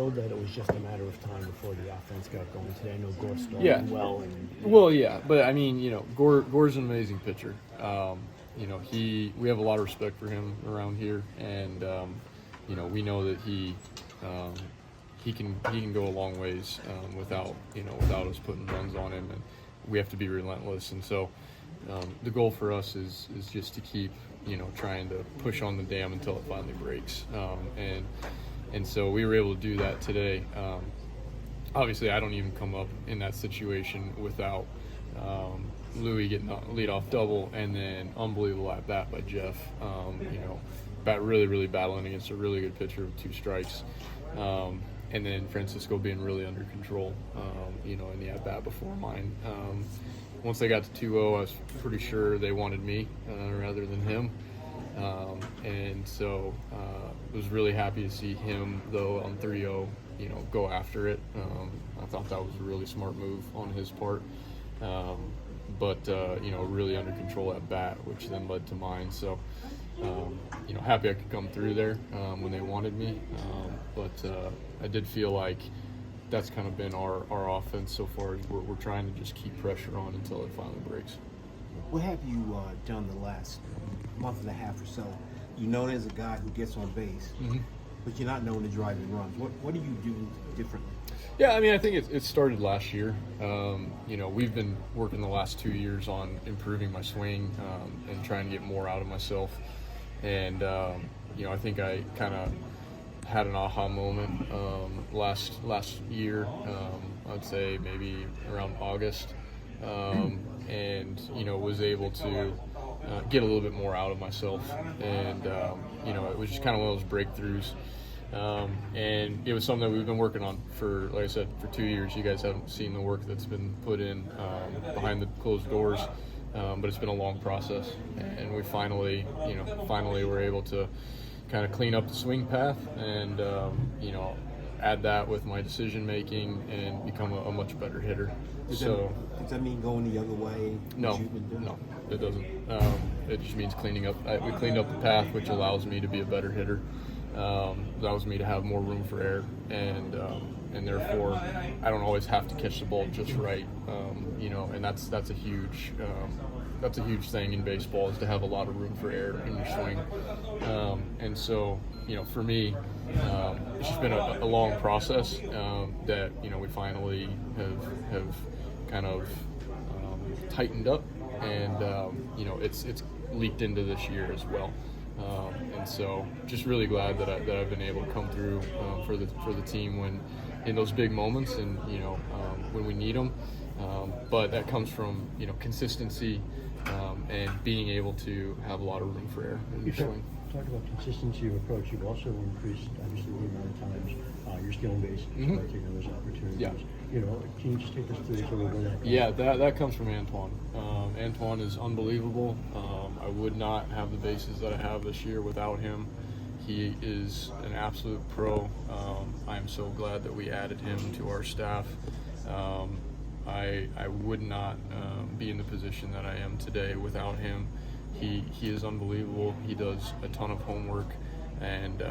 that it was just a matter of time before the offense got going today. I know Gore started well. Well, yeah, but I mean, Gore's an amazing pitcher. We have a lot of respect for him around here, and we know that he can go a long ways without us putting runs on him, and we have to be relentless. And so the goal for us is just to keep trying to push on the dam until it finally breaks. And so we were able to do that today. Obviously, I don't even come up in that situation without Louis getting a leadoff double, and then unbelievable at bat by Jeff. Really battling against a really good pitcher with 2 strikes. And then Francisco being really under control, in the at bat before mine. Once they got to 2-0, I was pretty sure they wanted me rather than him. And so was really happy to see him, though, on 3-0, go after it. I thought that was a really smart move on his part. But really under control at bat, which then led to mine. So, happy I could come through there when they wanted me. But I did feel like that's kind of been our offense so far. We're trying to just keep pressure on until it finally breaks. What have you done the last month and a half or so? You known as a guy who gets on base, but you're not known to drive in runs. What do you do differently? Yeah, I mean, I think it started last year. We've been working the last 2 years on improving my swing and trying to get more out of myself. And, I think I kind of had an aha moment last year, I'd say maybe around August, and, was able to get a little bit more out of myself. And, it was just kind of one of those breakthroughs. And it was something that we've been working on for, like I said, for 2 years. You guys haven't seen the work that's been put in behind the closed doors, but it's been a long process. And we finally were able to kind of clean up the swing path and, add that with my decision making and become a much better hitter. Does that mean going the other way? No, it doesn't. It just means cleaning up. We cleaned up the path, which allows me to be a better hitter. Allows me to have more room for error, and therefore I don't always have to catch the ball just right. And that's a huge thing in baseball, is to have a lot of room for error in your swing. And so for me, it's just been a long process that we finally have kind of tightened up, and it's leaked into this year as well. And so just really glad that I've been able to come through for the team when in those big moments, and when we need them. But that comes from consistency and being able to have a lot of room for error in your swing. Talk about consistency of approach. You've also increased, obviously, the amount of times you're stealing bases by taking those opportunities. Yeah. Can you just take us through sort of where that comes from? Yeah, that comes from Antoine. Antoine is unbelievable. I would not have the bases that I have this year without him. He is an absolute pro. I am so glad that we added him to our staff. I would not be in the position that I am today without him. He is unbelievable. He does a ton of homework, and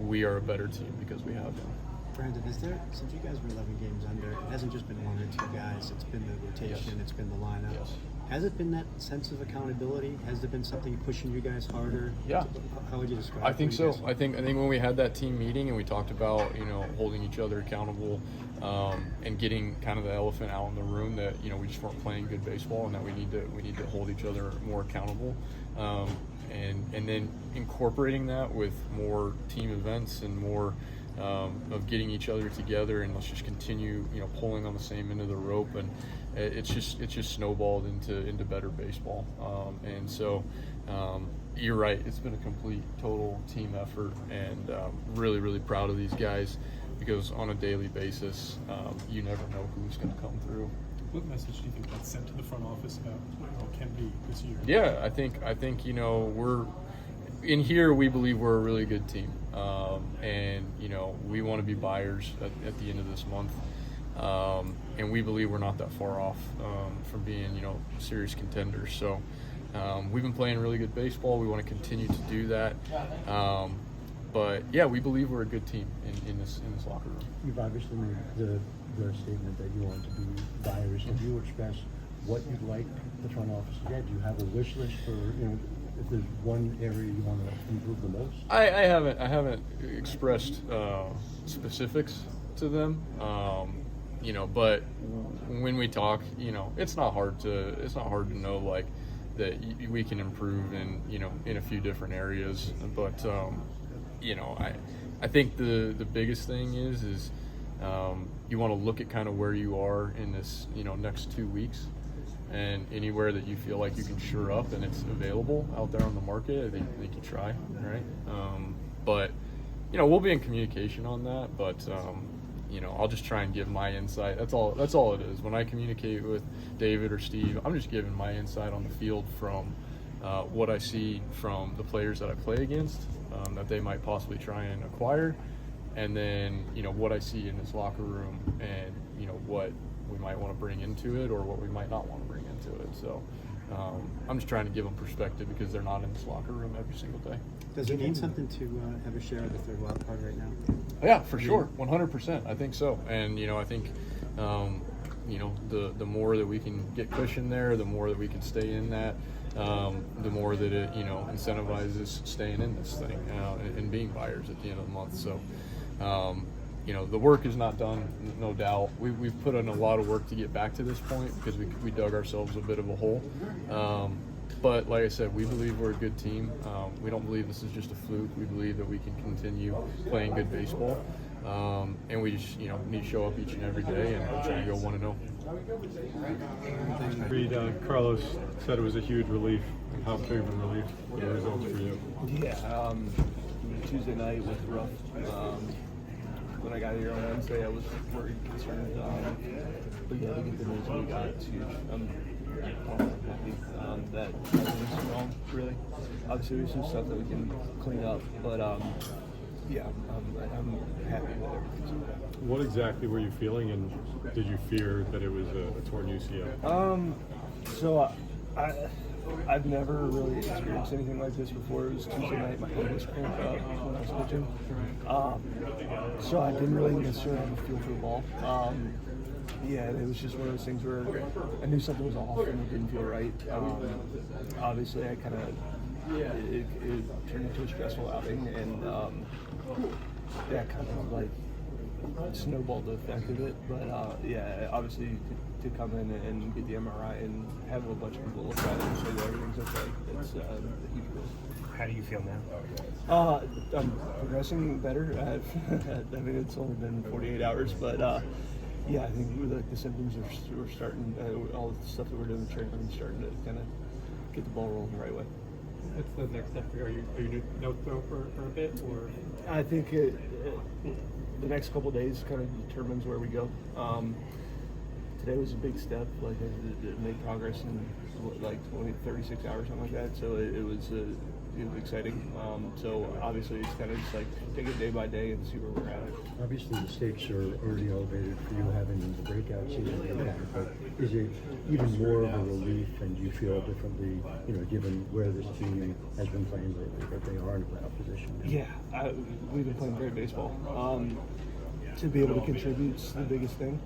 we are a better team because we have him. Brandon, since you guys were 11 games under, it hasn't just been 1 or 2 guys, it's been the rotation, Yes. It's been the lineup. Yes. Has it been that sense of accountability? Has there been something pushing you guys harder? Yeah. How would you describe it? I think so. I think when we had that team meeting and we talked about holding each other accountable, and getting kind of the elephant out in the room that we just weren't playing good baseball, and that we need to hold each other more accountable, and then incorporating that with more team events and more of getting each other together, and let's just continue pulling on the same end of the rope, and it's just snowballed into better baseball. And so you're right, it's been a complete total team effort, and really, really proud of these guys, because on a daily basis you never know who's going to come through. What message do you think that's sent to the front office about how it can be this year? Yeah, I think we're in here. We believe we're a really good team, and we want to be buyers at the end of this month, and we believe we're not that far off from being serious contenders. So we've been playing really good baseball. We want to continue to do that. But yeah, we believe we're a good team in this locker room. You've obviously made the statement that you want to be buyers. Have you expressed what you'd like the front office to get? Do you have a wish list for, if there's one area you want to improve the most? I haven't expressed specifics to them. But when we talk, it's not hard to know like that we can improve in a few different areas. But I think the biggest thing is you want to look at kind of where you are in this next 2 weeks, and anywhere that you feel like you can shore up and it's available out there on the market, I think you try, right? But we'll be in communication on that. But I'll just try and give my insight. That's all it is. When I communicate with David or Steve, I'm just giving my insight on the field from what I see from the players that I play against, that they might possibly try and acquire, and then what I see in this locker room, and what we might want to bring into it or what we might not want to bring into it. So I'm just trying to give them perspective because they're not in this locker room every single day. Does it mean something to have a share of the third wild card right now? Yeah, for sure, 100%. I think so, and I think the more that we can get cushion there, the more that we can stay in that, the more that it incentivizes staying in this thing and being buyers at the end of the month. So the work is not done, no doubt. We've put in a lot of work to get back to this point because we dug ourselves a bit of a hole. But like I said, we believe we're a good team. We don't believe this is just a fluke. We believe that we can continue playing good baseball. And we just, need to show up each and every day and try and go 1-0. Reed, Carlos said it was a huge relief. How big of a relief were the results for you? Yeah, Tuesday night was rough. When I got here on Wednesday, I was worried, concerned. But yeah, to get the news we got, it's huge. I'm happy that nothing was wrong, really. Obviously, there's some stuff that we can clean up, but yeah, I'm happy that everything's okay. What exactly were you feeling, and did you fear that it was a torn UCL? So I've never really experienced anything like this before. It was Tuesday night. My hand was cramped up when I was pitching. So I didn't really necessarily have a feel for the ball. Yeah, it was just one of those things where I knew something was off and it didn't feel right. Obviously, I kind of it turned into a stressful outing, and that kind of like snowballed the effect of it. But yeah, obviously to come in and get the MRI and have a bunch of people look at it and say that everything's okay, it's a huge deal. How do you feel now? I'm progressing better. I mean, it's only been 48 hours, but yeah, I think the symptoms are starting. All the stuff that we're doing in training is starting to kind of get the ball rolling the right way. What's the next step for you? Are you no throw for a bit, or? I think the next couple of days kind of determines where we go. Today was a big step. Like it made progress in like 36 hours, something like that. So it was exciting. So obviously it's kind of just like take it day by day and see where we're at. Obviously, the stakes are already elevated for you having the breakout season, but is it even more of a relief, and do you feel differently, given where this team has been playing lately, that they are in a playoff position? Yeah, we've been playing great baseball. To be able to contribute is the biggest thing.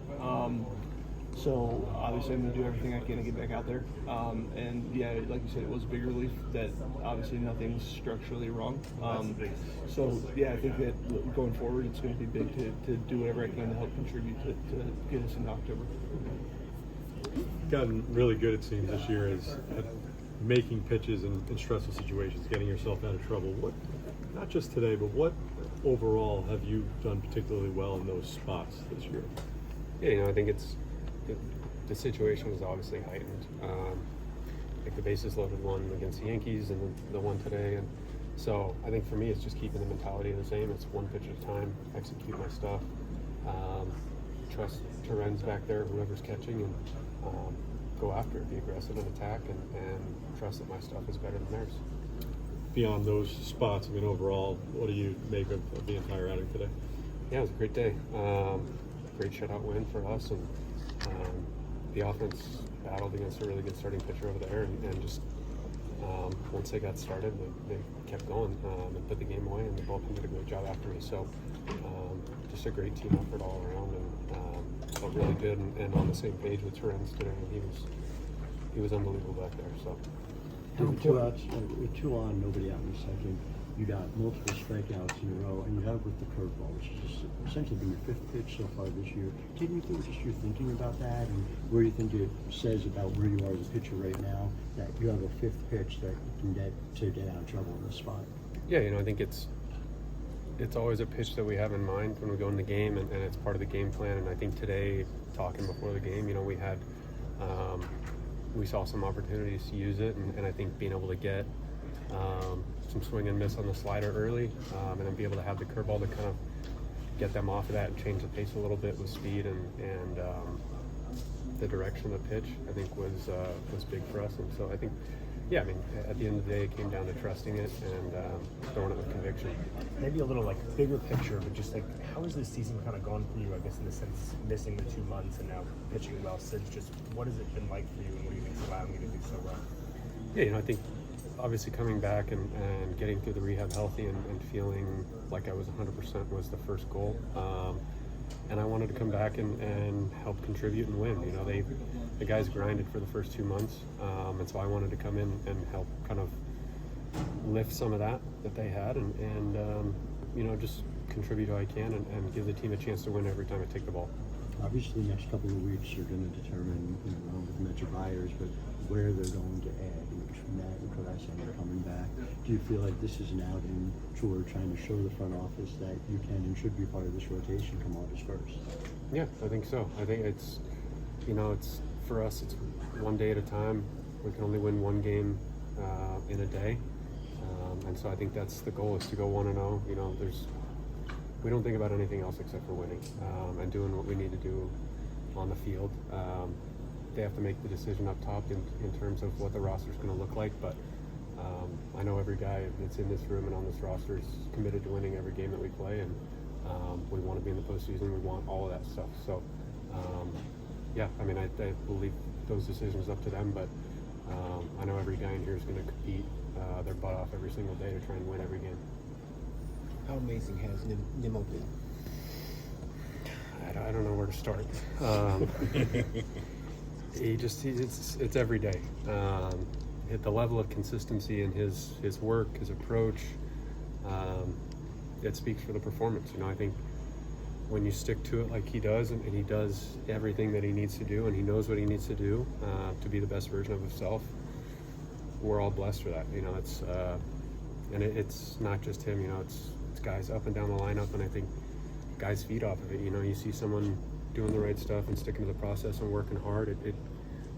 So obviously I'm going to do everything I can to get back out there. And yeah, like you said, it was a big relief that obviously nothing's structurally wrong. So yeah, I think that going forward it's going to be big to do whatever I can to help contribute to get us into October. Gotten really good, it seems, this year at making pitches in stressful situations, getting yourself out of trouble. What, not just today, but what overall have you done particularly well in those spots this year? Yeah, I think it's the situation was obviously heightened. Like the bases loaded one against the Yankees and the one today, and so I think for me it's just keeping the mentality the same. It's one pitch at a time, execute my stuff, trust Terren's back there, whoever's catching, and go after it, be aggressive and attack, and trust that my stuff is better than theirs. Beyond those spots, I mean, overall, what do you make of the entire outing today? Yeah, it was a great day. Great shutout win for us, and the offense battled against a really good starting pitcher over there, and just once they got started, they kept going and put the game away, and the bullpen did a great job after me. So just a great team effort all around, and felt really good and on the same page with Terence today. He was unbelievable back there. So. With 2 outs, 2 on, nobody out in the second. You got multiple strikeouts in a row, and you have it with the curveball, which is essentially been your 5th pitch so far this year. Take me through just your thinking about that, and where you think it says about where you are as a pitcher right now, that you have a 5th pitch that you can get out of trouble in this spot. Yeah, I think it's always a pitch that we have in mind when we go in the game, and it's part of the game plan. And I think today, talking before the game, we had we saw some opportunities to use it, and I think being able to get some swing and miss on the slider early, and then be able to have the curveball to kind of get them off of that and change the pace a little bit with speed and the direction of the pitch, I think was big for us. And so I think, at the end of the day, it came down to trusting it and throwing it with conviction. Maybe a little bigger picture, but just how has this season kind of gone for you? I guess in the sense missing the 2 months and now pitching well since. Just what has it been like for you, and what do you think's allowing you to do so well? Yeah, I think obviously coming back and getting through the rehab healthy and feeling like I was 100% was the first goal. And I wanted to come back and help contribute and win. The guys grinded for the first 2 months, and so I wanted to come in and help kind of lift some of that they had, and just contribute how I can and give the team a chance to win every time I take the ball. Obviously, the next couple of weeks are going to determine, along with the Metro buyers, but where they're going to add between that and Caressa coming back. Do you feel like this is an outing toward trying to show the front office that you can and should be part of this rotation come August 1st? Yeah, I think so. I think it's for us, it's one day at a time. We can only win one game in a day, and so I think that's the goal, is to go 1-0. We don't think about anything else except for winning and doing what we need to do on the field. They have to make the decision up top in terms of what the roster is going to look like, but I know every guy that's in this room and on this roster is committed to winning every game that we play, and we want to be in the postseason. We want all of that stuff. So, I believe those decisions up to them, but I know every guy in here is going to compete their butt off every single day to try and win every game. How amazing has Nimmo been? I don't know where to start. It's every day. At the level of consistency in his work, his approach, it speaks for the performance. I think when you stick to it like he does, and he does everything that he needs to do, and he knows what he needs to do to be the best version of himself, we're all blessed for that. It's not just him. It's guys up and down the lineup, and I think guys feed off of it. You see someone doing the right stuff and sticking to the process and working hard, it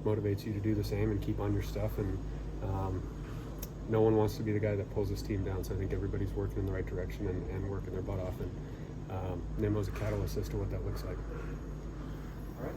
motivates you to do the same and keep on your stuff. And no one wants to be the guy that pulls his team down. So I think everybody's working in the right direction and working their butt off. And Nimmo's a catalyst as to what that looks like. All right.